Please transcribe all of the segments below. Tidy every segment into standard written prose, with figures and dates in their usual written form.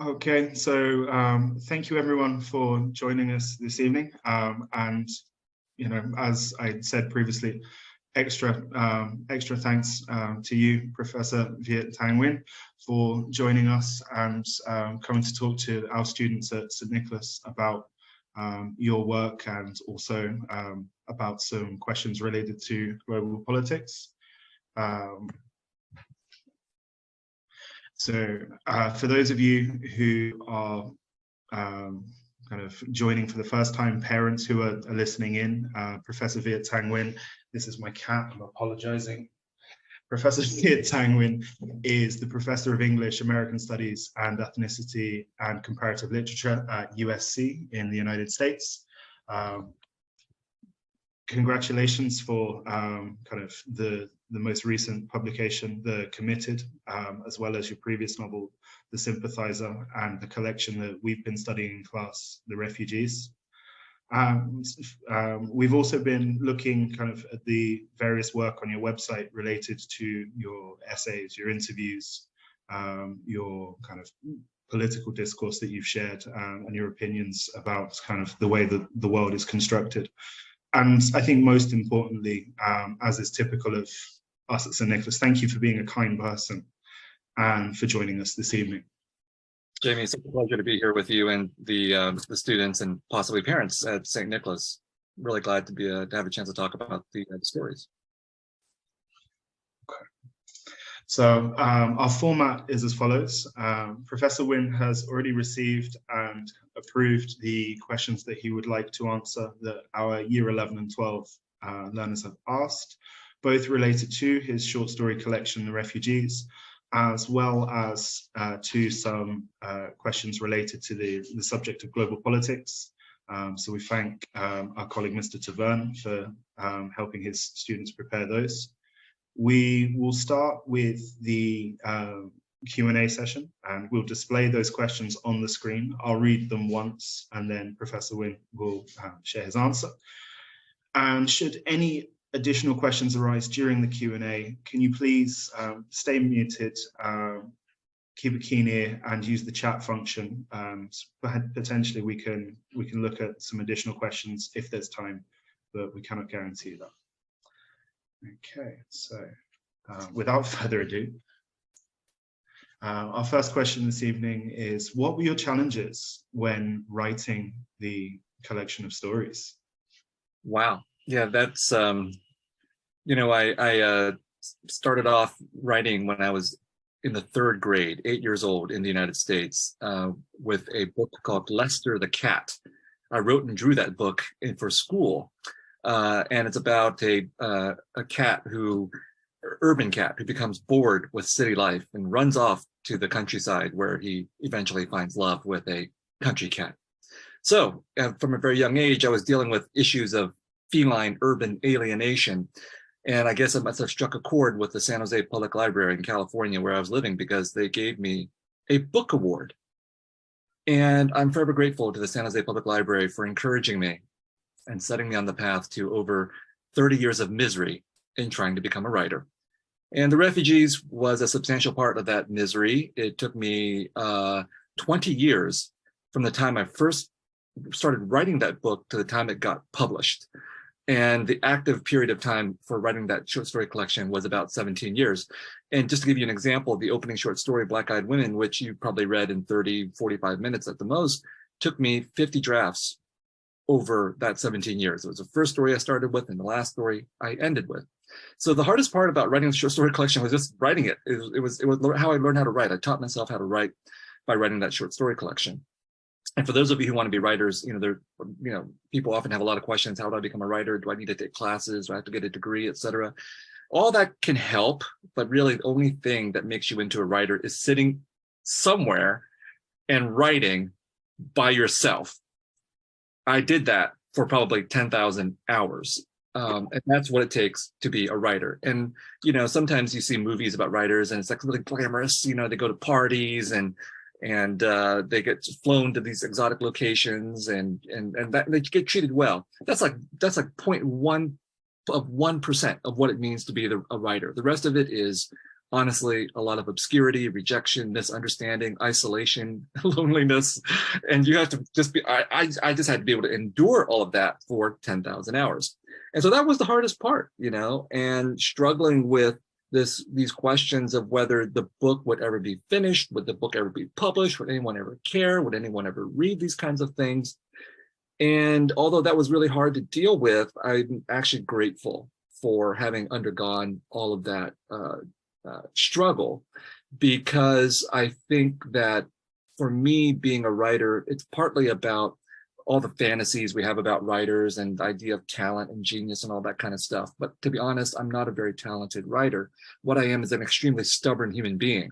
Okay, so thank you everyone for joining us this evening. And as I said previously, extra thanks to you, Professor Viet Nguyen, for joining us and coming to talk to our students at St. Nicholas about your work and also about some questions related to global politics. So for those of you who are kind of joining for the first time, parents who are listening in, Professor Viet Nguyen, this is my cat, I'm apologizing. Professor Viet Nguyen is the Professor of English, American Studies and Ethnicity and Comparative Literature at USC in the United States. Congratulations for kind of the most recent publication, The Committed, as well as your previous novel, The Sympathizer, and the collection that we've been studying in class, The Refugees. We've also been looking kind of at the various work on your website related to your essays, your interviews, your kind of political discourse that you've shared, and your opinions about kind of the way that the world is constructed. And I think most importantly, as is typical of us at St. Nicholas, thank you for being a kind person and for joining us this evening. Jamie, it's a pleasure to be here with you and the students and possibly parents at St. Nicholas. Really glad to be to have a chance to talk about the stories. Okay. So our format is as follows. Professor Nguyen has already received and approved the questions that he would like to answer that our Year 11 and 12 learners have asked, both related to his short story collection, The Refugees, as well as to some questions related to the subject of global politics. So we thank our colleague, Mr. Taverne, for helping his students prepare those. We will start with the Q&A session, and we'll display those questions on the screen. I'll read them once, and then Professor Nguyen will share his answer. And should any additional questions arise during the Q&A, can you please stay muted, keep a keen ear, and use the chat function. Potentially we can look at some additional questions if there's time, but we cannot guarantee that. Okay, so without further ado, our first question this evening is, what were your challenges when writing the collection of stories? Wow, yeah, that's, you know, I started off writing when I was in the 3rd grade, 8 years old in the United States, with a book called Lester the Cat. I wrote and drew that book for school. And it's about a cat urban cat who becomes bored with city life and runs off to the countryside where he eventually finds love with a country cat. So from a very young age, I was dealing with issues of feline urban alienation. And I guess I must have struck a chord with the San Jose Public Library in California where I was living, because they gave me a book award. And I'm forever grateful to the San Jose Public Library for encouraging me and setting me on the path to over 30 years of misery in trying to become a writer. And The Refugees was a substantial part of that misery. It took me 20 years from the time I first started writing that book to the time it got published. And the active period of time for writing that short story collection was about 17 years. And just to give you an example, the opening short story, Black-Eyed Women, which you probably read in 30, 45 minutes at the most, took me 50 drafts over that 17 years. It was the first story I started with and the last story I ended with. So the hardest part about writing the short story collection was just writing it. It was how I learned how to write. I taught myself how to write by writing that short story collection. And for those of you who want to be writers, people often have a lot of questions. How do I become a writer? Do I need to take classes? Do I have to get a degree, etc.? All that can help, but really the only thing that makes you into a writer is sitting somewhere and writing by yourself. I did that for probably 10,000 hours. And that's what it takes to be a writer. And, sometimes you see movies about writers and it's like really glamorous, they go to parties and they get flown to these exotic locations and that they get treated well. That's like 0.1% of what it means to be a writer. The rest of it is honestly a lot of obscurity, rejection, misunderstanding, isolation, loneliness, and you have to just be. I just had to be able to endure all of that for 10,000 hours, and so that was the hardest part, and struggling with these questions of whether the book would ever be finished, would the book ever be published, would anyone ever care, would anyone ever read these kinds of things. And although that was really hard to deal with, I'm actually grateful for having undergone all of that struggle, because I think that for me, being a writer, it's partly about all the fantasies we have about writers and the idea of talent and genius and all that kind of stuff. But to be honest, I'm not a very talented writer. What I am is an extremely stubborn human being.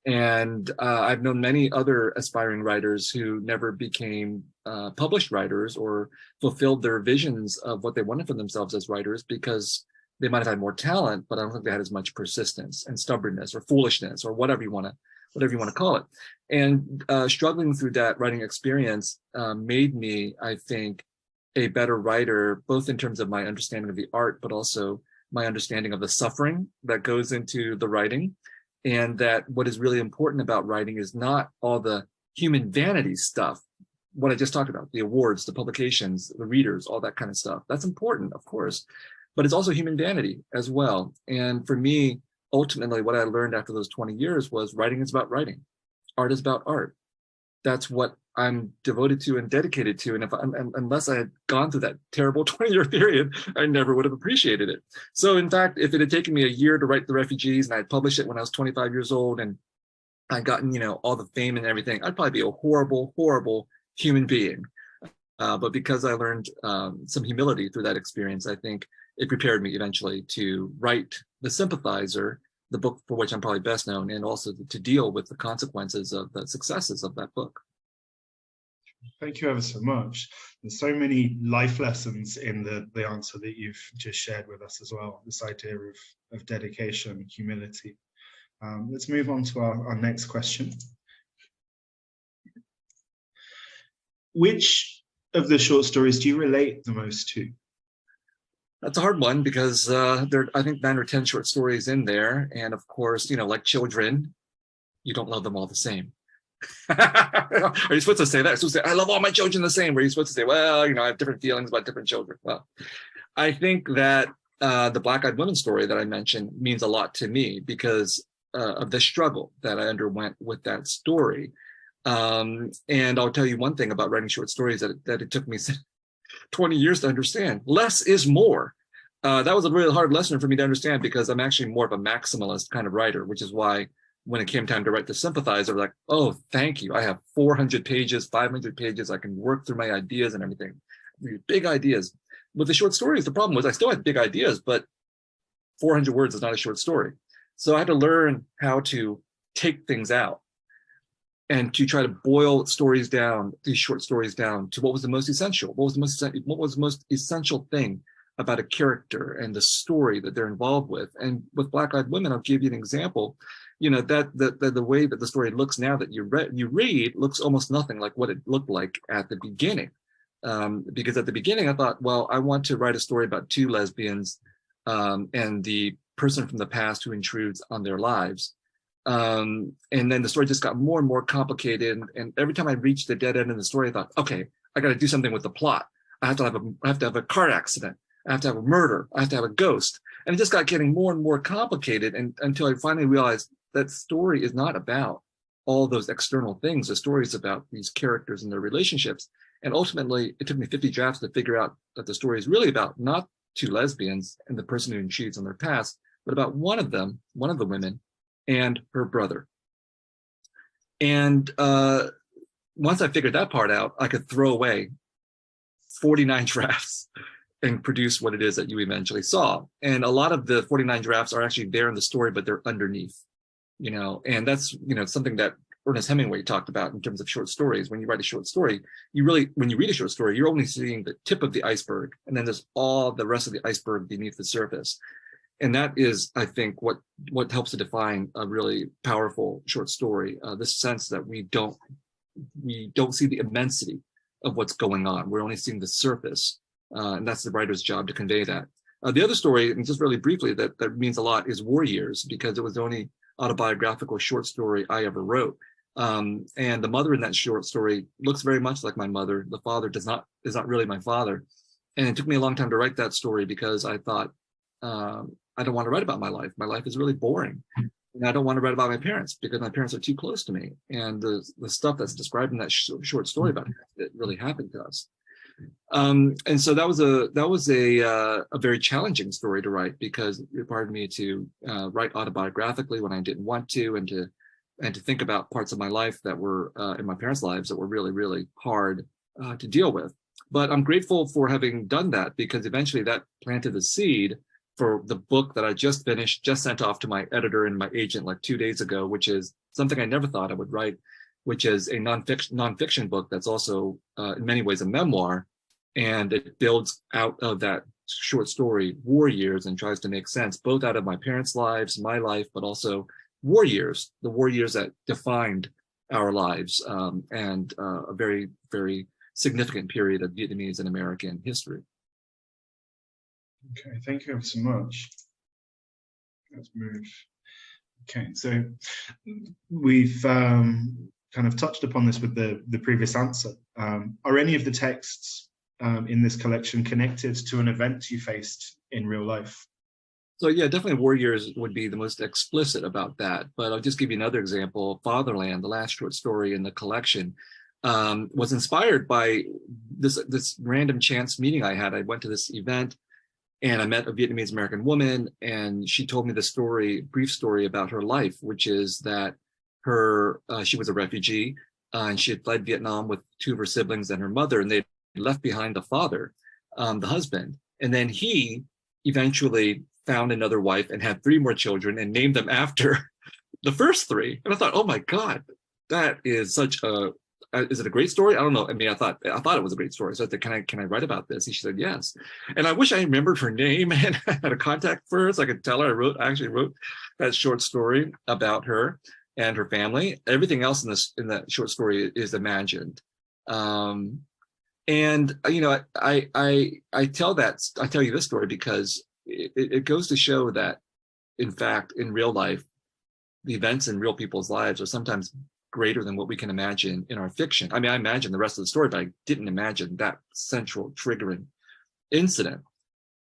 And I've known many other aspiring writers who never became published writers or fulfilled their visions of what they wanted for themselves as writers, because they might have had more talent, but I don't think they had as much persistence and stubbornness or foolishness or whatever you want to call it. And struggling through that writing experience made me, I think, a better writer, both in terms of my understanding of the art, but also my understanding of the suffering that goes into the writing. And that what is really important about writing is not all the human vanity stuff, what I just talked about, the awards, the publications, the readers, all that kind of stuff. That's important, of course, but it's also human vanity as well. And for me, ultimately, what I learned after those 20 years was writing is about writing. Art is about art. That's what I'm devoted to and dedicated to. And unless I had gone through that terrible 20-year period, I never would have appreciated it. So in fact, if it had taken me a year to write The Refugees and I had published it when I was 25 years old and I'd gotten, all the fame and everything, I'd probably be a horrible, horrible human being. But because I learned some humility through that experience, I think it prepared me eventually to write The Sympathizer, the book for which I'm probably best known, and also to deal with the consequences of the successes of that book. Thank you ever so much. There's so many life lessons in the answer that you've just shared with us as well, this idea of dedication, humility. Let's move on to our next question. Which of the short stories do you relate the most to? That's a hard one because there are, I think, 9 or 10 short stories in there. And of course, like children, you don't love them all the same. Are you supposed to say that? You're supposed to say, I love all my children the same. Or are you supposed to say, well, I have different feelings about different children? Well, I think that the Black-Eyed Women story that I mentioned means a lot to me because of the struggle that I underwent with that story. And I'll tell you one thing about writing short stories that it took me 20 years to understand. Less is more. That was a really hard lesson for me to understand because I'm actually more of a maximalist kind of writer, which is why when it came time to write The Sympathizer, I was like, oh, thank you. I have 400 pages, 500 pages. I can work through my ideas and everything. Big ideas. With the short stories, the problem was I still had big ideas, but 400 words is not a short story. So I had to learn how to take things out and to try to boil stories down, these short stories down to what was the most essential, what was the most essential thing about a character and the story that they're involved with. And with Black-Eyed Women, I'll give you an example. That the way that the story looks now that you read looks almost nothing like what it looked like at the beginning. Because at the beginning, I thought, well, I want to write a story about 2 lesbians and the person from the past who intrudes on their lives. And then the story just got more and more complicated. And every time I reached the dead end of the story, I thought, okay, I got to do something with the plot. I have to have a car accident. I have to have a murder. I have to have a ghost. And it just got getting more and more complicated until I finally realized that story is not about all those external things. The story is about these characters and their relationships. And ultimately, it took me 50 drafts to figure out that the story is really about not 2 lesbians and the person who cheats on their past, but about one of the women, and her brother. And once I figured that part out, I could throw away 49 drafts and produce what it is that you eventually saw. And a lot of the 49 drafts are actually there in the story, but they're underneath, and that's, something that Ernest Hemingway talked about in terms of short stories. When you write a short story, when you read a short story, you're only seeing the tip of the iceberg, and then there's all the rest of the iceberg beneath the surface. And that is, I think, what helps to define a really powerful short story. This sense that we don't see the immensity of what's going on. We're only seeing the surface, and that's the writer's job to convey that. The other story, and just really briefly, that means a lot is War Years, because it was the only autobiographical short story I ever wrote. And the mother in that short story looks very much like my mother. The father is not really my father. And it took me a long time to write that story because I thought, I don't want to write about my life. My life is really boring. And I don't want to write about my parents because my parents are too close to me. And the stuff that's described in that short story about it really happened to us. And so that was a very challenging story to write, because it required me to write autobiographically when I didn't want to, and to think about parts of my life that were in my parents' lives that were really, really hard to deal with. But I'm grateful for having done that, because eventually that planted the seed for the book that I just finished, just sent off to my editor and my agent like 2 days ago, which is something I never thought I would write, which is a nonfiction book that's also in many ways a memoir. And it builds out of that short story, War Years, and tries to make sense both out of my parents' lives, my life, but also war years, the war years that defined our lives, and a very, very significant period of Vietnamese and American history. Okay, thank you ever so much. Let's move. Okay, so we've kind of touched upon this with the previous answer. Are any of the texts in this collection connected to an event you faced in real life? So yeah, definitely War Years would be the most explicit about that. But I'll just give you another example. Fatherland, the last short story in the collection, was inspired by this random chance meeting I had. I went to this event and I met a Vietnamese American woman, and she told me the brief story about her life, which is that she was a refugee, and she had fled Vietnam with two of her siblings and her mother, and they left behind the father, the husband. And then he eventually found another wife and had 3 more children and named them after the first 3. And I thought, oh my God, that is such is it a great story? I don't know. I mean, I thought it was a great story. So I said, can I write about this? And she said, yes. And I wish I remembered her name and had a contact for her so I could tell her. I actually wrote that short story about her and her family. Everything else in that short story is imagined. And you know, I tell you this story because it goes to show that, in fact, in real life, the events in real people's lives are sometimes greater than what we can imagine in our fiction. I mean, I imagined the rest of the story, but I didn't imagine that central triggering incident.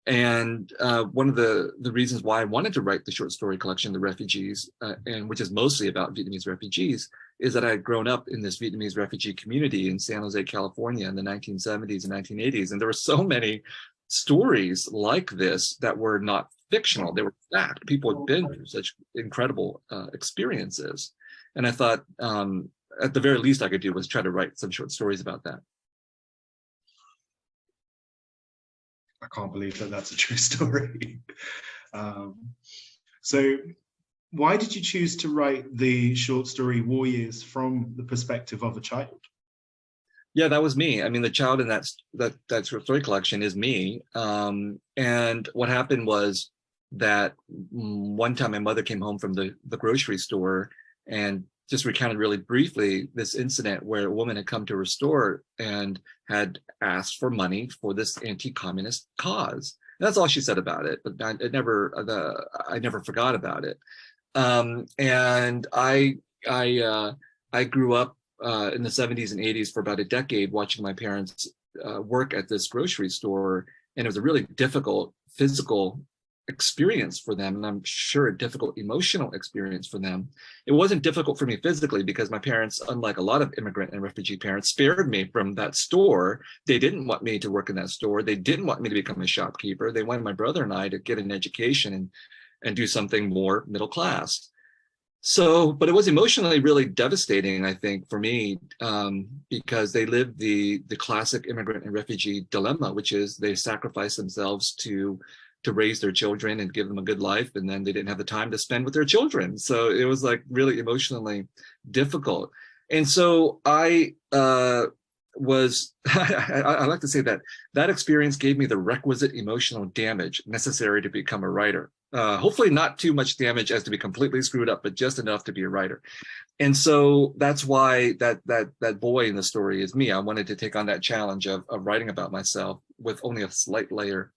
And one of the reasons why I wanted to write the short story collection, The Refugees, and which is mostly about Vietnamese refugees, is that I had grown up in this Vietnamese refugee community in San Jose, California in the 1970s and 1980s. And there were so many stories like this that were not fictional. They were fact. People had been through such incredible experiences. And I thought, at the very least I could do was try to write some short stories about that. I can't believe that that's a true story. So why did you choose to write the short story War Years from the perspective of a child? Yeah, that was me. I mean, the child in that short story collection is me. And what happened was that one time my mother came home from the grocery store and just recounted really briefly this incident where a woman had come to her store and had asked for money for this anti-communist cause. And that's all she said about it, but I never forgot about it. And I grew up in the 70s and 80s for about a decade watching my parents work at this grocery store, and it was a really difficult physical experience for them, and I'm sure a difficult emotional experience for them. It wasn't difficult for me physically because my parents, unlike a lot of immigrant and refugee parents, spared me from that store. They didn't want me to work in that store. They didn't want me to become a shopkeeper. They wanted my brother and I to get an education and do something more middle class. So, but it was emotionally really devastating, I think, for me, because they lived the classic immigrant and refugee dilemma, which is they sacrifice themselves to raise their children and give them a good life, and then they didn't have the time to spend with their children. So it was like really emotionally difficult. And so I was, I like to say that experience gave me the requisite emotional damage necessary to become a writer. Hopefully not too much damage as to be completely screwed up, but just enough to be a writer. And so that's why that boy in the story is me. I wanted to take on that challenge of writing about myself with only a slight layer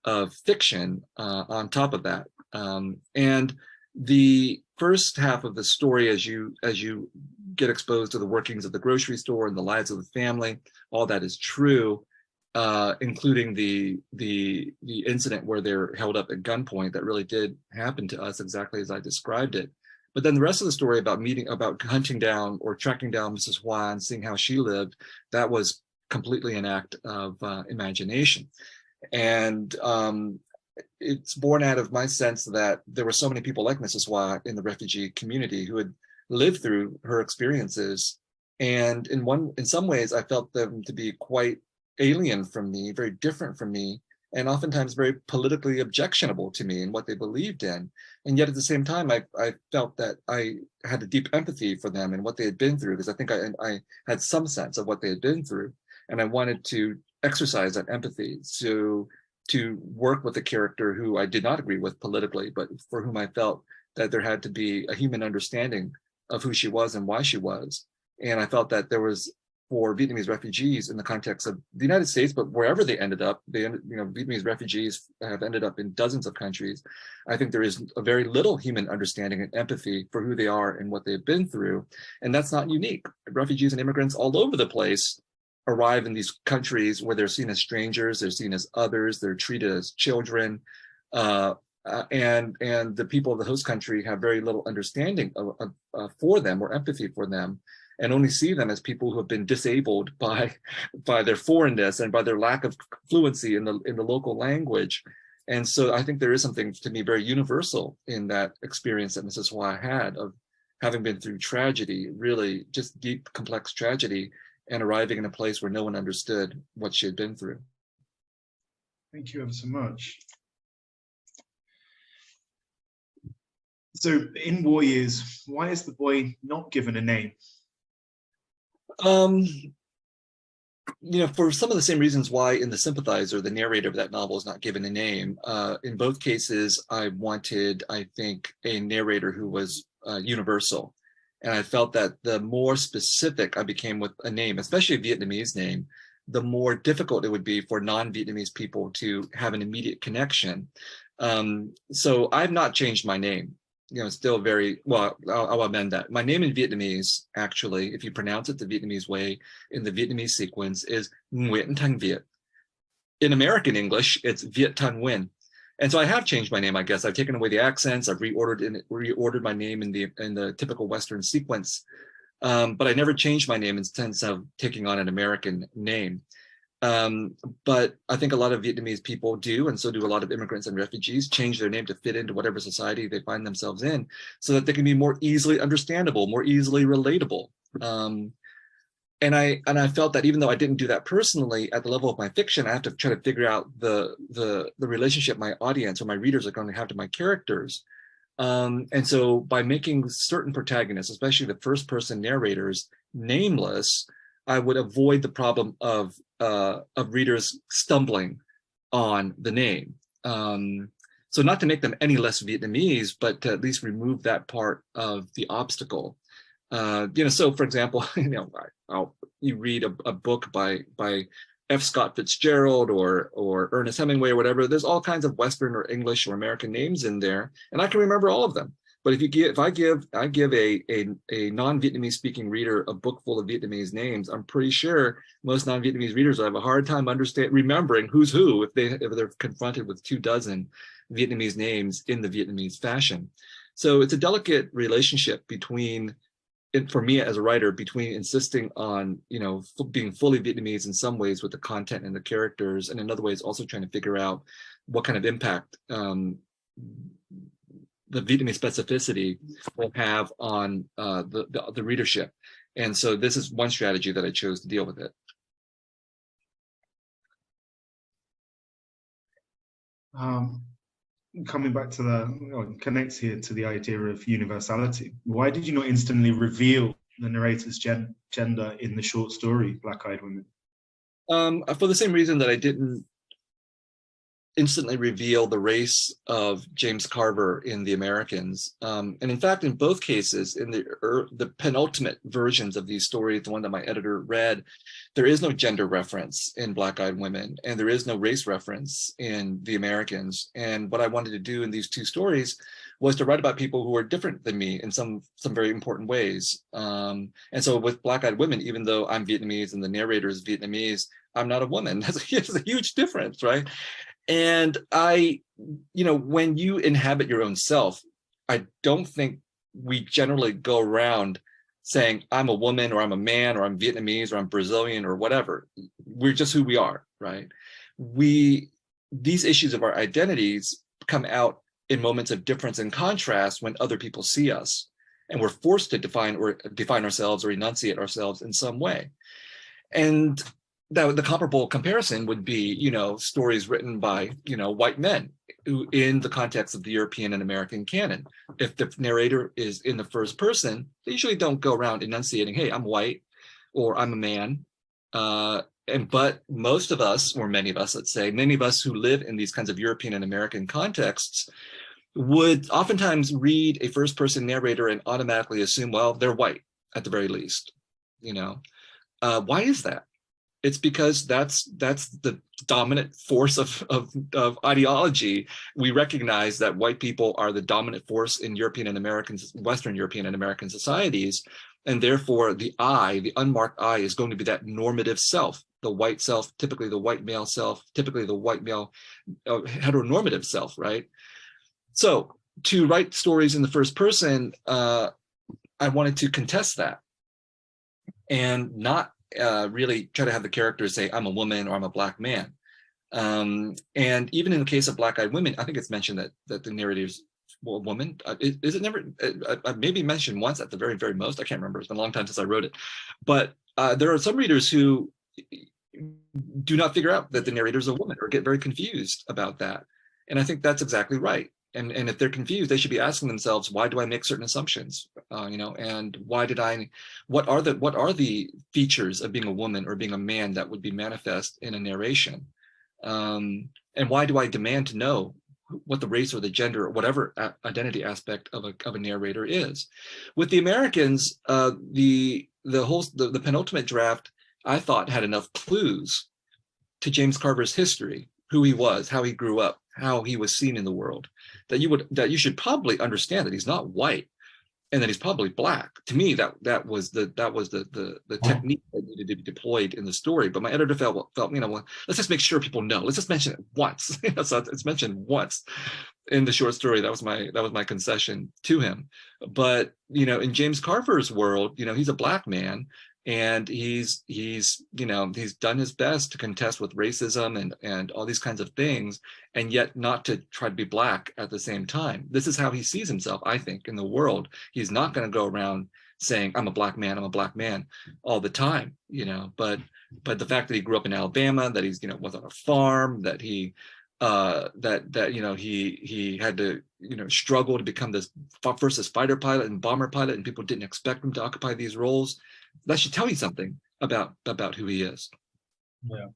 of fiction on top of that. And the first half of the story, as you get exposed to the workings of the grocery store and the lives of the family, all that is true, including the incident where they're held up at gunpoint. That really did happen to us exactly as I described it. But then the rest of the story about hunting down or tracking down Mrs. Hua and seeing how she lived, that was completely an act of imagination. And it's born out of my sense that there were so many people like Mrs. Hua in the refugee community who had lived through her experiences. And in some ways, I felt them to be quite alien from me, very different from me, and oftentimes very politically objectionable to me and what they believed in. And yet at the same time, I felt that I had a deep empathy for them and what they had been through, because I think I had some sense of what they had been through. And I wanted to exercise that empathy to work with a character who I did not agree with politically, but for whom I felt that there had to be a human understanding of who she was and why she was. And I felt that there was, for Vietnamese refugees in the context of the United States, but wherever they ended up, Vietnamese refugees have ended up in dozens of countries. I think there is a very little human understanding and empathy for who they are and what they've been through. And that's not unique. Refugees and immigrants all over the place arrive in these countries where they're seen as strangers, they're seen as others, they're treated as children. And the people of the host country have very little understanding for them or empathy for them, and only see them as people who have been disabled by their foreignness and by their lack of fluency in the local language. And so I think there is something, to me, very universal in that experience that Mrs. Hua had of having been through tragedy, really just deep, complex tragedy, and arriving in a place where no one understood what she had been through. Thank you ever so much. So in War Years, why is the boy not given a name? For some of the same reasons why in The Sympathizer, the narrator of that novel is not given a name. In both cases, I wanted, I think, a narrator who was universal. And I felt that the more specific I became with a name, especially a Vietnamese name, the more difficult it would be for non-Vietnamese people to have an immediate connection. So I've not changed my name. Still very, well, I'll amend that. My name in Vietnamese, actually, if you pronounce it the Vietnamese way, in the Vietnamese sequence, is Nguyen Thanh Viet. In American English, it's Viet Thanh Nguyen. And so I have changed my name, I guess. I've taken away the accents. I've reordered my name in the typical Western sequence. But I never changed my name in the sense of taking on an American name. But I think a lot of Vietnamese people do, and so do a lot of immigrants and refugees, change their name to fit into whatever society they find themselves in, so that they can be more easily understandable, more easily relatable. And I felt that even though I didn't do that personally, at the level of my fiction, I have to try to figure out the relationship my audience or my readers are going to have to my characters. And so by making certain protagonists, especially the first person narrators, nameless, I would avoid the problem of readers stumbling on the name. So not to make them any less Vietnamese, but to at least remove that part of the obstacle. So for example, you read a book by F. Scott Fitzgerald or Ernest Hemingway or whatever. There's all kinds of Western or English or American names in there, and I can remember all of them. But if I give a non-Vietnamese speaking reader a book full of Vietnamese names, I'm pretty sure most non-Vietnamese readers will have a hard time remembering who's who if they're confronted with 24 Vietnamese names in the Vietnamese fashion. So it's a delicate relationship for me as a writer, between insisting on being fully Vietnamese in some ways with the content and the characters, and in other ways also trying to figure out what kind of impact the Vietnamese specificity will have on the readership. And so this is one strategy that I chose to deal with it. Coming back to connects here to the idea of universality. Why did you not instantly reveal the narrator's gender in the short story, Black-Eyed Women? For the same reason that I didn't instantly reveal the race of James Carver in The Americans. And in fact, in both cases, in the penultimate versions of these stories, the one that my editor read, there is no gender reference in Black-Eyed Women, and there is no race reference in The Americans. And what I wanted to do in these two stories was to write about people who are different than me in some very important ways. And so with Black-Eyed Women, even though I'm Vietnamese and the narrator is Vietnamese, I'm not a woman. That's a huge difference, right? And when you inhabit your own self, I don't think we generally go around saying, I'm a woman, or I'm a man, or I'm Vietnamese, or I'm Brazilian, or whatever. We're just who we are, right? These issues of our identities come out in moments of difference and contrast when other people see us, and we're forced to define ourselves or enunciate ourselves in some way. And the comparable comparison would be, stories written by, white men who, in the context of the European and American canon. If the narrator is in the first person, they usually don't go around enunciating, hey, I'm white, or I'm a man. But most of us, or many of us, let's say, many of us who live in these kinds of European and American contexts would oftentimes read a first person narrator and automatically assume, well, they're white at the very least. Why is that? It's because that's the dominant force of ideology. We recognize that white people are the dominant force in Western European and American societies, and therefore the unmarked I, is going to be that normative self, the white self, typically the white male self, typically the white male heteronormative self, right? So to write stories in the first person, I wanted to contest that and not really try to have the characters say, I'm a woman or I'm a Black man. And even in the case of Black-Eyed Women, I think it's mentioned that the narrator's a woman. Is it never, maybe mentioned once at the very, very most? I can't remember. It's been a long time since I wrote it. But there are some readers who do not figure out that the narrator's a woman, or get very confused about that. And I think that's exactly right. And if they're confused, they should be asking themselves, why do I make certain assumptions? And what are the features of being a woman or being a man that would be manifest in a narration? And why do I demand to know what the race or the gender or whatever identity aspect of a narrator is? With The Americans, the penultimate draft, I thought, had enough clues to James Carver's history, who he was, how he grew up, how he was seen in the world, that you should probably understand that he's not white, and that he's probably Black. To me, that was the technique that needed to be deployed in the story. But my editor felt well, let's just make sure people know. Let's just mention it once. So it's mentioned once in the short story. That was my concession to him. But in James Carver's world, he's a Black man. And he's done his best to contest with racism and all these kinds of things, and yet not to try to be Black at the same time. This is how he sees himself, I think, in the world. He's not going to go around saying, I'm a Black man all the time, but the fact that he grew up in Alabama, that he's, was on a farm, that he he had to struggle to become this first fighter pilot and bomber pilot, and people didn't expect him to occupy these roles. That should tell you something about who he is. Yeah.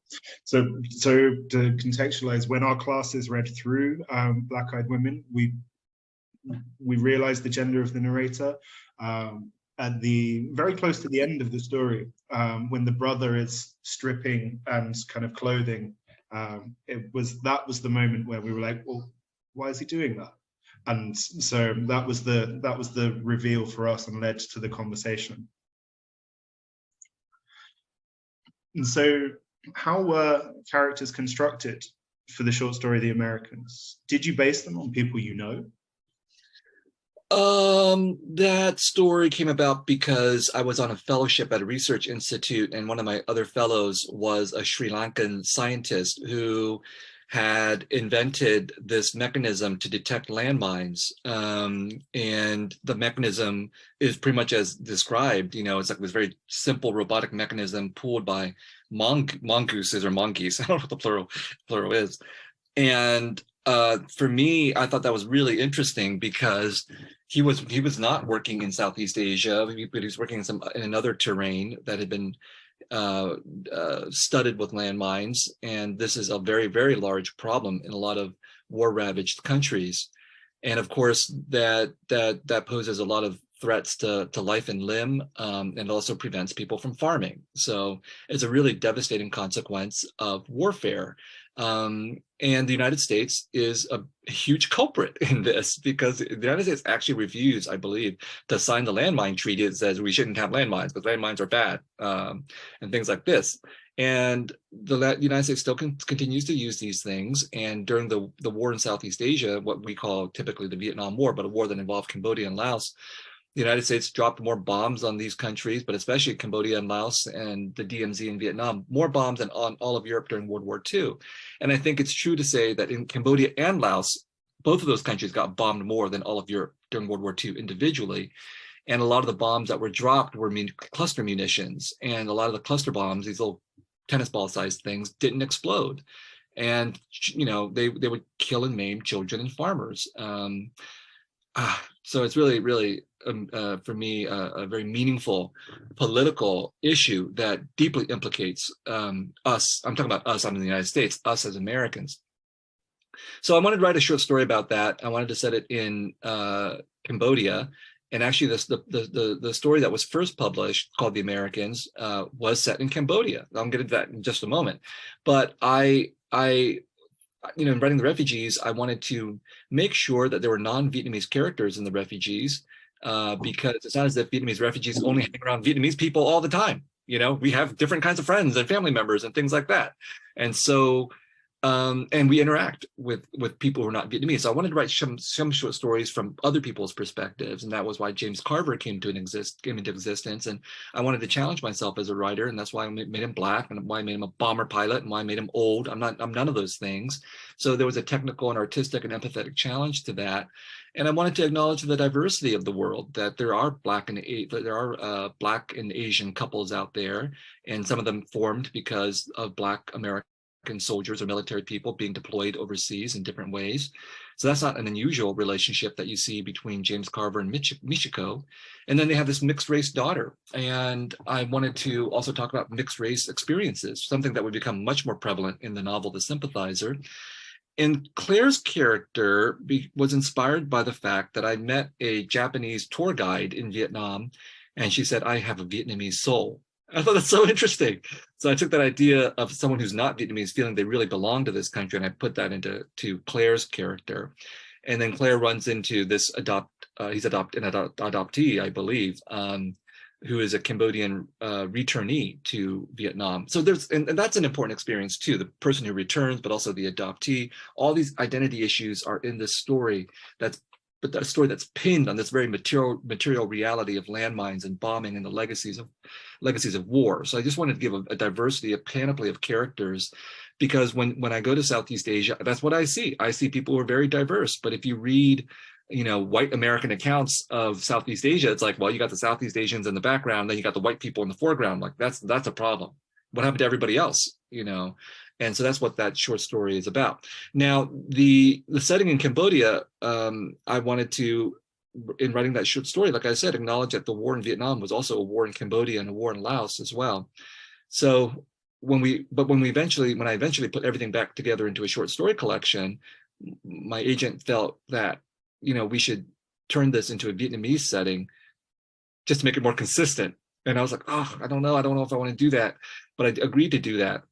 So to contextualize, when our classes read through Black-Eyed Women, we realized the gender of the narrator at the very close to the end of the story, when the brother is stripping and kind of clothing. That was the moment where we were like, well, why is he doing that? And so that was the reveal for us and led to the conversation. And so how were characters constructed for the short story The Americans? Did you base them on people you know? That story came about because I was on a fellowship at a research institute, and one of my other fellows was a Sri Lankan scientist who had invented this mechanism to detect landmines. And the mechanism is pretty much as described. It's like this very simple robotic mechanism pulled by mongooses or monkeys. I don't know what the plural is. And for me, I thought that was really interesting because he was not working in Southeast Asia, but he was working in another terrain that had been studded with landmines, and this is a very, very large problem in a lot of war-ravaged countries. And of course, that poses a lot of threats to life and limb, and also prevents people from farming. So it's a really devastating consequence of warfare. And the United States is a huge culprit in this, because the United States actually refused, I believe, to sign the landmine treaty that says we shouldn't have landmines because landmines are bad, and things like this. And the United States still continues to use these things. And during the war in Southeast Asia, what we call typically the Vietnam War, but a war that involved Cambodia and Laos, the United States dropped more bombs on these countries, but especially Cambodia and Laos and the DMZ and Vietnam, more bombs than on all of Europe during World War II. And I think it's true to say that in Cambodia and Laos, both of those countries got bombed more than all of Europe during World War II individually. And a lot of the bombs that were dropped were cluster munitions. And a lot of the cluster bombs, these little tennis ball sized things, didn't explode. And, you know, they would kill and maim children and farmers. So it's really, really, for me, a very meaningful political issue that deeply implicates us. I'm talking about us, I'm in the United States, us as Americans. So I wanted to write a short story about that. I wanted to set it in Cambodia. And actually, the story that was first published, called The Americans, was set in Cambodia. I'll get into that in just a moment. But in writing the refugees, I wanted to make sure that there were non-Vietnamese characters in the refugees, because it's not as if Vietnamese refugees only hang around Vietnamese people all the time. You know, we have different kinds of friends and family members and things like that. And so, and we interact with people who are not Vietnamese. So I wanted to write some short stories from other people's perspectives, and that was why James Carver came into existence. And I wanted to challenge myself as a writer, and that's why I made him Black, and why I made him a bomber pilot, and why I made him old. I'm none of those things. So there was a technical and artistic and empathetic challenge to that. And I wanted to acknowledge the diversity of the world, that there are Black and Asian couples out there, and some of them formed because of Black American soldiers or military people being deployed overseas in different ways. So that's not an unusual relationship that you see between James Carver and Michiko. And then they have this mixed race daughter. And I wanted to also talk about mixed race experiences, something that would become much more prevalent in the novel The Sympathizer. And Claire's character was inspired by the fact that I met a Japanese tour guide in Vietnam, and she said, "I have a Vietnamese soul." I thought that's so interesting. So I took that idea of someone who's not Vietnamese feeling they really belong to this country, and I put that into Claire's character. And then Claire runs into this adoptee, I believe, who is a Cambodian returnee to Vietnam. So and that's an important experience too, the person who returns, but also the adoptee. All these identity issues are in this story, but that story that's pinned on this very material reality of landmines and bombing and the legacies of war. So I just wanted to give a diversity, a panoply of characters, because when I go to Southeast Asia, that's what I see. I see people who are very diverse. But if you read, white American accounts of Southeast Asia, it's like, well, you got the Southeast Asians in the background, then you got the white people in the foreground. Like that's a problem. What happened to everybody else? And so that's what that short story is about. Now, the setting in Cambodia, I wanted to, in writing that short story, like I said, acknowledge that the war in Vietnam was also a war in Cambodia and a war in Laos as well. So when I eventually put everything back together into a short story collection, my agent felt that, we should turn this into a Vietnamese setting just to make it more consistent. And I was like, oh, I don't know if I want to do that, but I agreed to do that.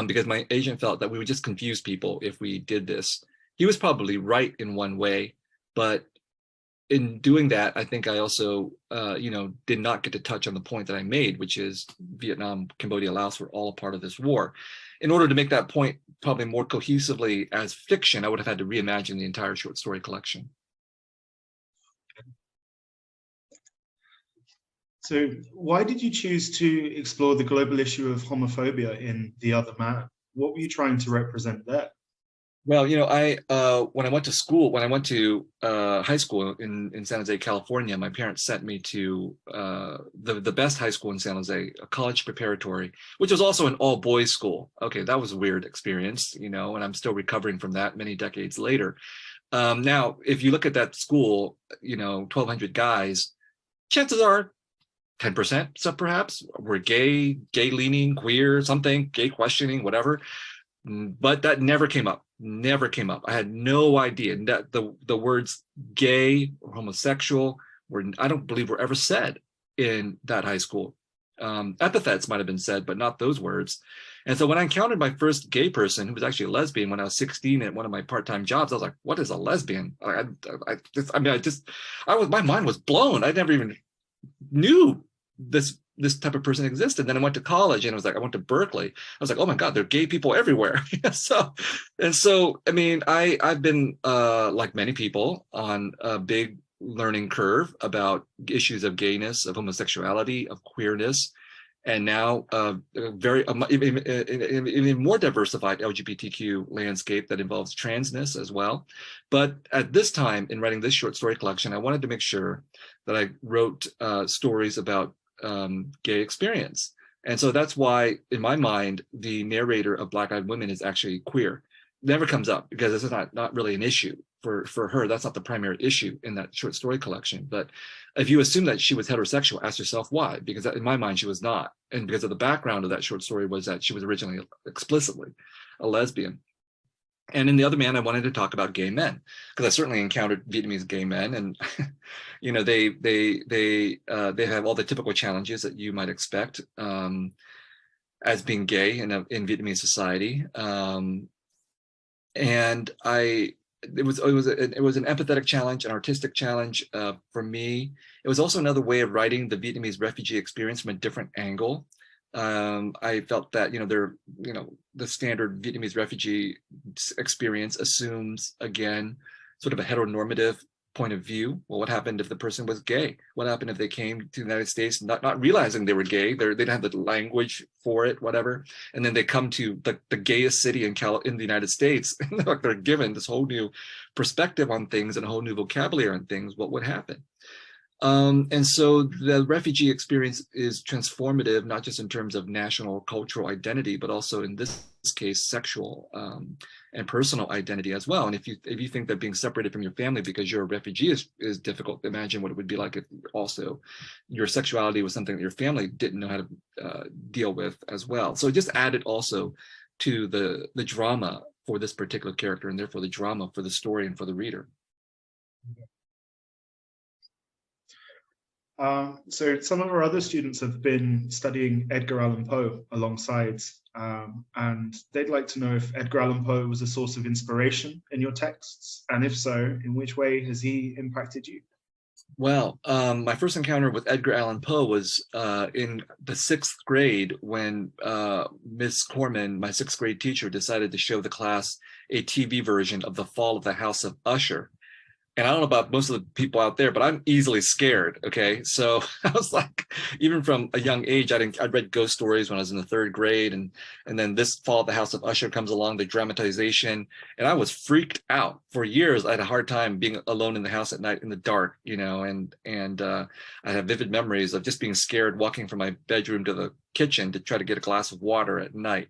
Because my agent felt that we would just confuse people if we did this. He was probably right in one way, but in doing that, I think I also, did not get to touch on the point that I made, which is Vietnam, Cambodia, Laos were all a part of this war. In order to make that point probably more cohesively as fiction, I would have had to reimagine the entire short story collection. So why did you choose to explore the global issue of homophobia in The Other Man? What were you trying to represent there? Well, when I went to high school in San Jose, California, my parents sent me to the best high school in San Jose, a college preparatory, which was also an all boys school. Okay, that was a weird experience, and I'm still recovering from that many decades later. Now, if you look at that school, 1,200 guys, chances are 10%, so perhaps, were gay leaning, queer, something, gay questioning, whatever. But that never came up. Never came up. I had no idea that the words gay or homosexual I don't believe were ever said in that high school. Epithets might have been said, but not those words. And so when I encountered my first gay person, who was actually a lesbian, when I was 16 at one of my part-time jobs, I was like, "What is a lesbian?" My mind was blown. I never even knew this type of person existed. Then I went to college, and it was like I went to Berkeley. I was like, "Oh my God, there are gay people everywhere." So I mean, I've been like many people on a big learning curve about issues of gayness, of homosexuality, of queerness, and now even more diversified LGBTQ landscape that involves transness as well. But at this time, in writing this short story collection, I wanted to make sure that I wrote stories about gay experience. And so that's why, in my mind, the narrator of Black-Eyed Women is actually queer. Never comes up because this is not really an issue for her. That's not the primary issue in that short story collection. But if you assume that she was heterosexual, ask yourself why, because in my mind she was not. And because of the background of that short story was that she was originally explicitly a lesbian. And in the other man, I wanted to talk about gay men, because I certainly encountered Vietnamese gay men, and you know, they have all the typical challenges that you might expect as being gay in Vietnamese society. And it was an empathetic challenge, an artistic challenge for me. It was also another way of writing the Vietnamese refugee experience from a different angle. I felt that, the standard Vietnamese refugee experience assumes, again, sort of a heteronormative point of view. Well, what happened if the person was gay? What happened if they came to the United States not realizing they were gay? They didn't have the language for it, whatever. And then they come to the gayest city in the United States, and they're given this whole new perspective on things and a whole new vocabulary on things. What would happen? And so the refugee experience is transformative, not just in terms of national cultural identity, but also in this case, sexual and personal identity as well. And if you think that being separated from your family because you're a refugee is difficult, imagine what it would be like if also your sexuality was something that your family didn't know how to deal with as well. So it just added also to the drama for this particular character, and therefore the drama for the story and for the reader. So some of our other students have been studying Edgar Allan Poe alongside, and they'd like to know if Edgar Allan Poe was a source of inspiration in your texts, and if so, in which way has he impacted you? Well, my first encounter with Edgar Allan Poe was in the 6th grade when Miss Corman, my 6th grade teacher, decided to show the class a TV version of The Fall of the House of Usher. And I don't know about most of the people out there, but I'm easily scared. Okay, so I was like, even from a young age, I'd read ghost stories when I was in the 3rd grade, and then this Fall of the House of Usher comes along, the dramatization, and I was freaked out for years. I had a hard time being alone in the house at night in the dark, and I have vivid memories of just being scared walking from my bedroom to the kitchen to try to get a glass of water at night,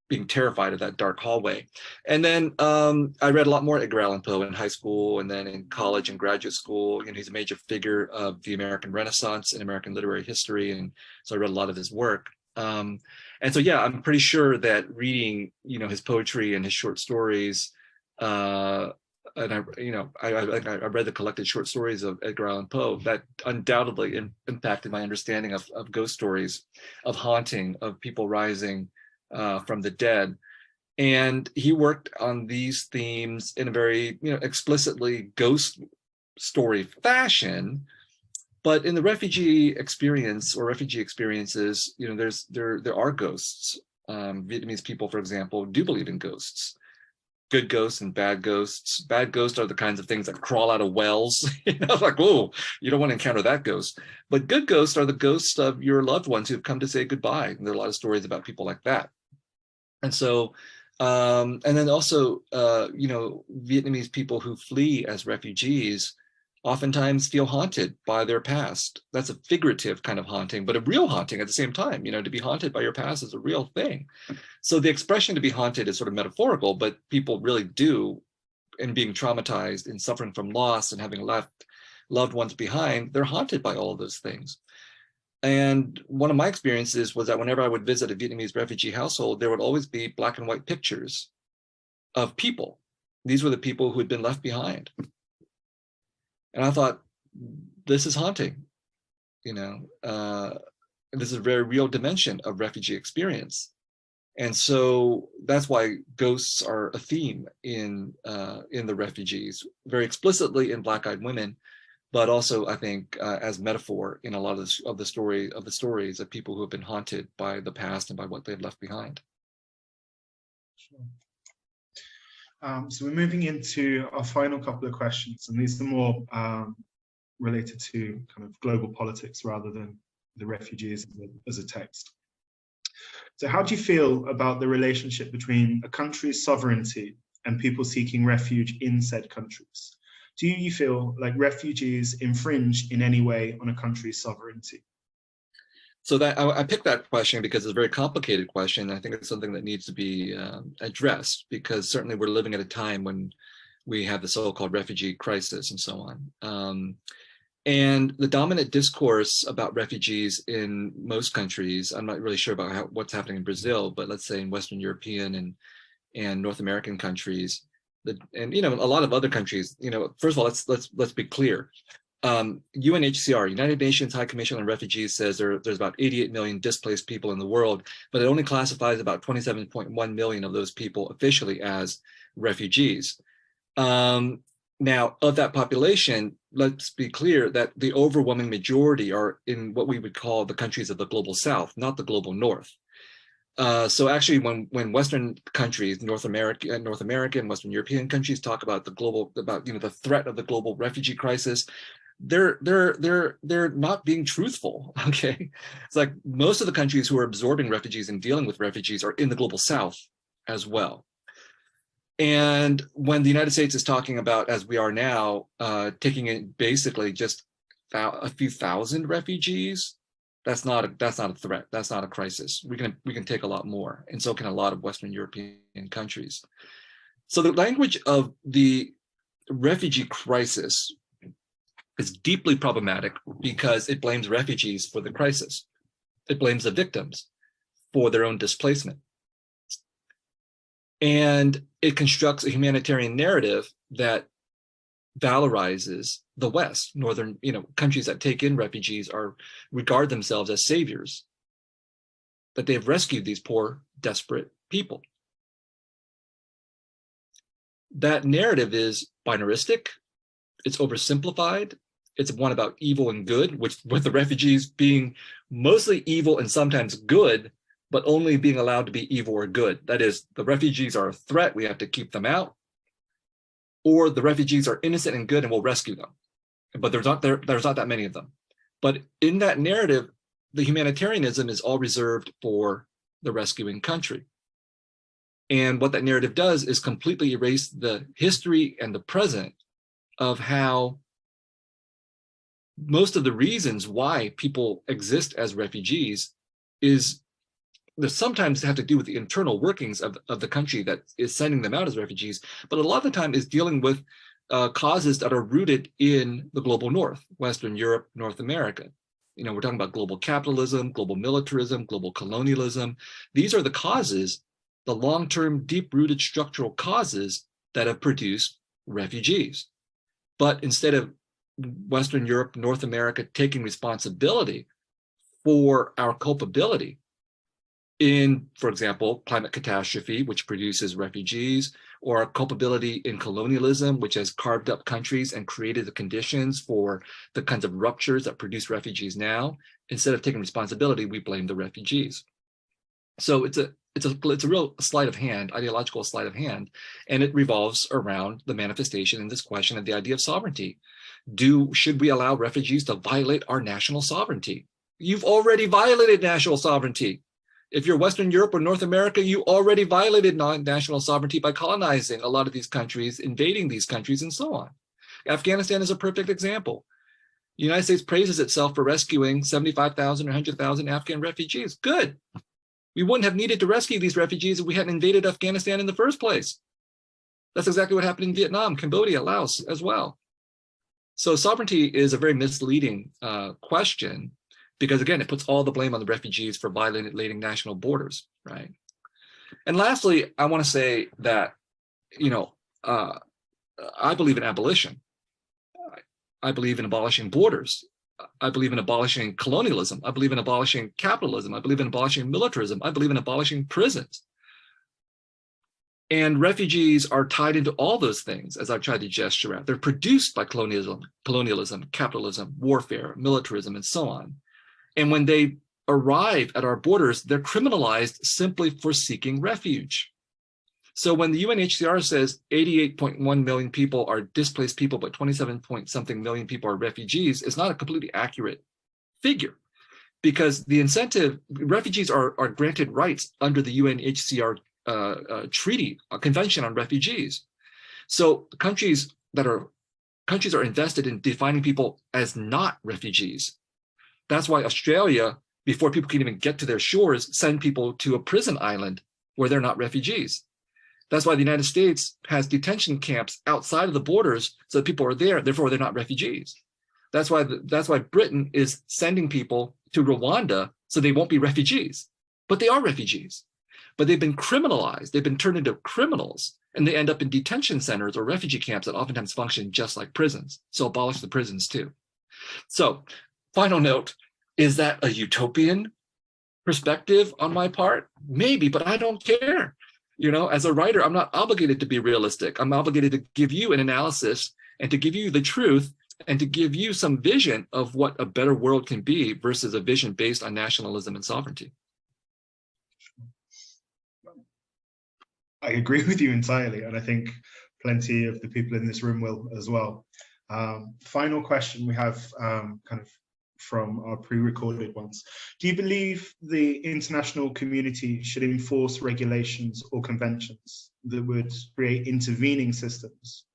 being terrified of that dark hallway. And then I read a lot more Edgar Allan Poe in high school, and then in college and graduate school. He's a major figure of the American Renaissance and American literary history, and so I read a lot of his work. And so, yeah, I'm pretty sure that reading, his poetry and his short stories, and I read the collected short stories of Edgar Allan Poe, that undoubtedly impacted my understanding of ghost stories, of haunting, of people rising from the dead. And he worked on these themes in a very, explicitly ghost story fashion. But in the refugee experience or refugee experiences, there are ghosts. Vietnamese people, for example, do believe in ghosts. Good ghosts and bad ghosts. Bad ghosts are the kinds of things that crawl out of wells. Like, whoa, you don't want to encounter that ghost. But good ghosts are the ghosts of your loved ones who've come to say goodbye. And there are a lot of stories about people like that. And so, and then also, Vietnamese people who flee as refugees oftentimes feel haunted by their past. That's a figurative kind of haunting, but a real haunting at the same time. To be haunted by your past is a real thing. So the expression to be haunted is sort of metaphorical, but people really do, in being traumatized and suffering from loss and having left loved ones behind, they're haunted by all of those things. And one of my experiences was that whenever I would visit a Vietnamese refugee household, there would always be black and white pictures of people. These were the people who had been left behind. And I thought, this is haunting, you know, this is a very real dimension of refugee experience. And so that's why ghosts are a theme in the refugees, very explicitly in Black-Eyed Women, but also I think as metaphor in a lot of the stories of people who have been haunted by the past and by what they've left behind. Sure. So we're moving into our final couple of questions, and these are more related to kind of global politics rather than the refugees as a text. So how do you feel about the relationship between a country's sovereignty and people seeking refuge in said countries? Do you feel like refugees infringe in any way on a country's sovereignty? So that I picked that question because it's a very complicated question. I think it's something that needs to be addressed, because certainly we're living at a time when we have the so-called refugee crisis and so on. And the dominant discourse about refugees in most countries, I'm not really sure about what's happening in Brazil, but let's say in Western European and North American countries, and a lot of other countries. First of all, let's be clear. UNHCR, United Nations High Commission on Refugees, says there's about 88 million displaced people in the world, but it only classifies about 27.1 million of those people officially as refugees. Now, of that population, let's be clear that the overwhelming majority are in what we would call the countries of the global South, not the global North. So actually, when Western countries, North American and Western European countries talk about the threat of the global refugee crisis, they're not being truthful. Okay, it's like most of the countries who are absorbing refugees and dealing with refugees are in the global South as well. And when the United States is talking about, as we are now, taking in basically just a few thousand refugees, that's not a threat. That's not a crisis. We can take a lot more, and so can a lot of Western European countries. So the language of the refugee crisis is deeply problematic because it blames refugees for the crisis. It blames the victims for their own displacement. And it constructs a humanitarian narrative that valorizes the West. Northern, countries that take in refugees regard themselves as saviors, that they have rescued these poor, desperate people. That narrative is binaristic, it's oversimplified, it's one about evil and good, with the refugees being mostly evil and sometimes good, but only being allowed to be evil or good. That is, the refugees are a threat, we have to keep them out, or the refugees are innocent and good and we'll rescue them. But there's not that many of them. But in that narrative, the humanitarianism is all reserved for the rescuing country. And what that narrative does is completely erase the history and the present of how most of the reasons why people exist as refugees is that sometimes have to do with the internal workings of the country that is sending them out as refugees, but a lot of the time is dealing with causes that are rooted in the global North, Western Europe, North America. We're talking about global capitalism, global militarism, global colonialism. These are the causes, the long-term, deep-rooted structural causes that have produced refugees. But instead of Western Europe, North America taking responsibility for our culpability in, for example, climate catastrophe, which produces refugees, or our culpability in colonialism, which has carved up countries and created the conditions for the kinds of ruptures that produce refugees now, instead of taking responsibility, we blame the refugees. So it's a real sleight of hand, ideological sleight of hand, and it revolves around the manifestation in this question of the idea of sovereignty. Should we allow refugees to violate our national sovereignty? You've already violated national sovereignty. If you're Western Europe or North America, you already violated national sovereignty by colonizing a lot of these countries, invading these countries, and so on. Afghanistan is a perfect example. The United States praises itself for rescuing 75,000 or 100,000 Afghan refugees. Good. We wouldn't have needed to rescue these refugees if we hadn't invaded Afghanistan in the first place. That's exactly what happened in Vietnam, Cambodia, Laos as well. So sovereignty is a very misleading question. because again, it puts all the blame on the refugees for violating national borders, right? And lastly, I want to say that, I believe in abolition. I believe in abolishing borders. I believe in abolishing colonialism. I believe in abolishing capitalism. I believe in abolishing militarism. I believe in abolishing prisons. And refugees are tied into all those things, as I've tried to gesture at. They're produced by colonialism, capitalism, warfare, militarism, and so on. And when they arrive at our borders, they're criminalized simply for seeking refuge. So when the UNHCR says 88.1 million people are displaced people, but 27 point something million people are refugees, it's not a completely accurate figure, because the incentive, refugees are granted rights under the UNHCR treaty, a convention on refugees. So countries are invested in defining people as not refugees. That's why Australia, before people can even get to their shores, send people to a prison island where they're not refugees. That's why the United States has detention camps outside of the borders so that people are there, therefore they're not refugees. That's why Britain is sending people to Rwanda so they won't be refugees, but they are refugees. But they've been criminalized, they've been turned into criminals, and they end up in detention centers or refugee camps that oftentimes function just like prisons. So abolish the prisons too. So, final note, is that a utopian perspective on my part? Maybe, but I don't care. As a writer, I'm not obligated to be realistic. I'm obligated to give you an analysis and to give you the truth and to give you some vision of what a better world can be versus a vision based on nationalism and sovereignty. I agree with you entirely, and I think plenty of the people in this room will as well. Final question we have kind of from our pre-recorded ones. Do you believe the international community should enforce regulations or conventions that would create intervening systems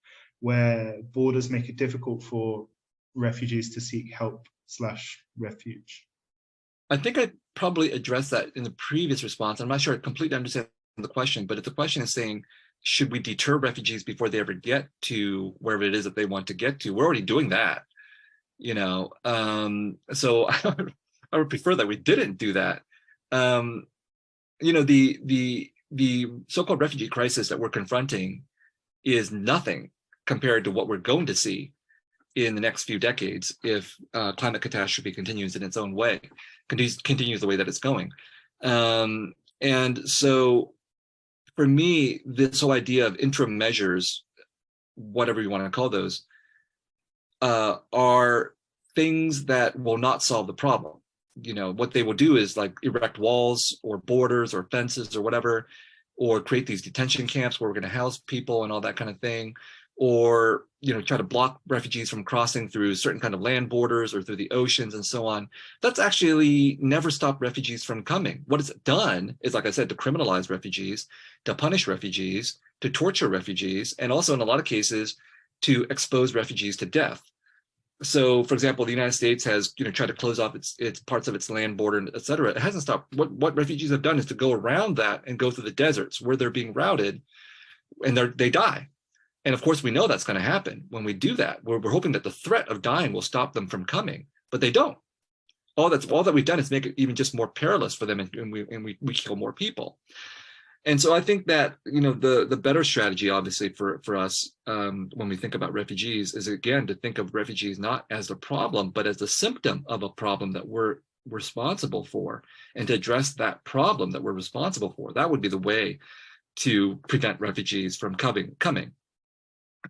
where borders make it difficult for refugees to seek help/refuge? I think I probably addressed that in the previous response. I'm not sure I completely understand the question, but if the question is saying, should we deter refugees before they ever get to wherever it is that they want to get to, we're already doing that. So I would prefer that we didn't do that. The so-called refugee crisis that we're confronting is nothing compared to what we're going to see in the next few decades if climate catastrophe continues in its own way, continues the way that it's going. And so for me, this whole idea of interim measures, whatever you want to call those, are things that will not solve the problem. What they will do is like erect walls or borders or fences or whatever, or create these detention camps where we're going to house people and all that kind of thing, or try to block refugees from crossing through certain kind of land borders or through the oceans and so on. That's actually never stopped refugees from coming. What it's done is, like I said, to criminalize refugees, to punish refugees, to torture refugees, and also in a lot of cases to expose refugees to death. So, for example, the United States has tried to close off its parts of its land border, et cetera. It hasn't stopped. What refugees have done is to go around that and go through the deserts where they're being routed, and they die. And of course, we know that's going to happen when we do that. We're hoping that the threat of dying will stop them from coming, but they don't. All that we've done is make it even just more perilous for them, and we kill more people. And so I think that the better strategy, obviously, for us when we think about refugees is, again, to think of refugees not as a problem, but as a symptom of a problem that we're responsible for, and to address that problem that we're responsible for. That would be the way to prevent refugees from coming.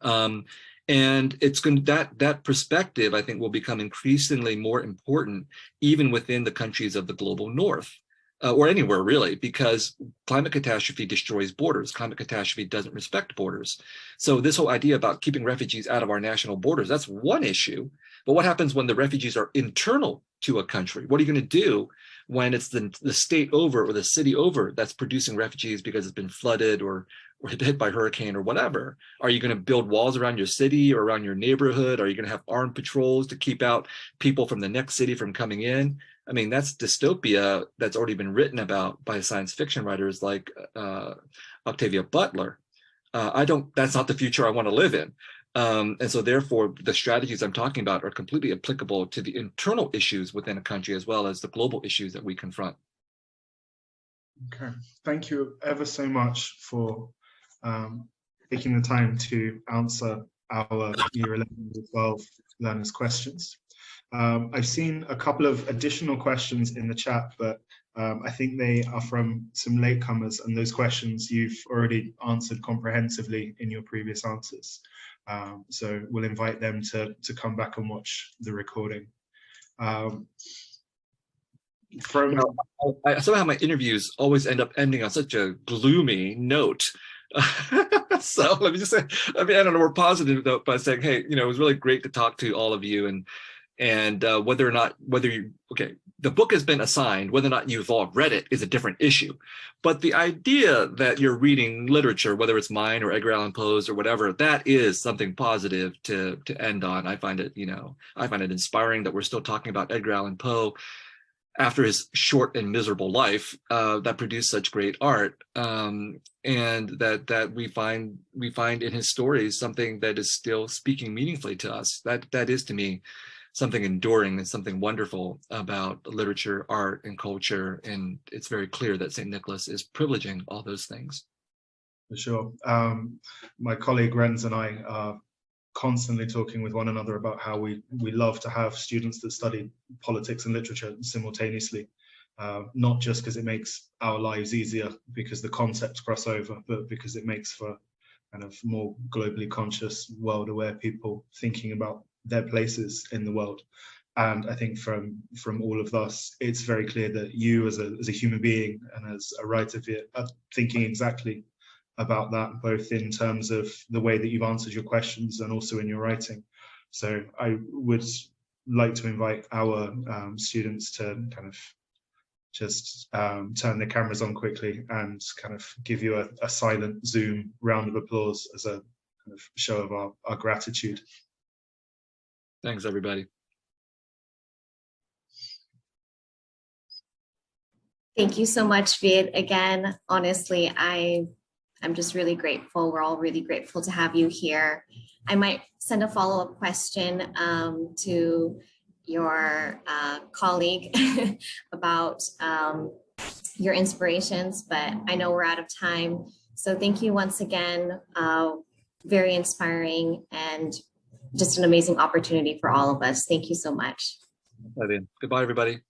And it's going that perspective, I think, will become increasingly more important even within the countries of the global north. Or anywhere really, because climate catastrophe destroys borders. Climate catastrophe doesn't respect borders. So this whole idea about keeping refugees out of our national borders, that's one issue. But what happens when the refugees are internal to a country? What are you going to do when it's the state over or the city over that's producing refugees because it's been flooded or hit by hurricane or whatever? Are you going to build walls around your city or around your neighborhood? Are you going to have armed patrols to keep out people from the next city from coming in? I mean, that's dystopia that's already been written about by science fiction writers like Octavia Butler. That's not the future I want to live in. And so therefore, the strategies I'm talking about are completely applicable to the internal issues within a country as well as the global issues that we confront. Okay, thank you ever so much for taking the time to answer our Year 11 to 12 learners' questions. I've seen a couple of additional questions in the chat, but I think they are from some latecomers, and those questions you've already answered comprehensively in your previous answers. So we'll invite them to come back and watch the recording. Somehow my interviews always end up ending on such a gloomy note. So let me just say, I mean, I don't know, we're positive though by saying, hey, you know, it was really great to talk to all of you, and whether you, okay, the book has been assigned, whether or not you've all read it is a different issue. But the idea that you're reading literature, whether it's mine or Edgar Allan Poe's or whatever, that is something positive to end on. I find it, you know, I find it inspiring that we're still talking about Edgar Allan Poe after his short and miserable life that produced such great art, and that we find in his stories something that is still speaking meaningfully to us. That is to me something enduring and something wonderful about literature, art, and culture. And it's very clear that St. Nicholas is privileging all those things. For sure. My colleague Renz and I are constantly talking with one another about how we love to have students that study politics and literature simultaneously, not just because it makes our lives easier because the concepts cross over, but because it makes for kind of more globally conscious, world-aware people thinking about their places in the world. And I think from all of us, it's very clear that you as a human being and as a writer, Viet, are thinking exactly about that, both in terms of the way that you've answered your questions and also in your writing. So I would like to invite our students to kind of just turn their cameras on quickly and kind of give you a silent Zoom round of applause as a kind of show of our gratitude. Thanks, everybody. Thank you so much, Viet. Again, honestly, I'm just really grateful. We're all really grateful to have you here. I might send a follow-up question to your colleague about your inspirations, but I know we're out of time. So thank you once again. Very inspiring and just an amazing opportunity for all of us. Thank you so much. Goodbye, everybody.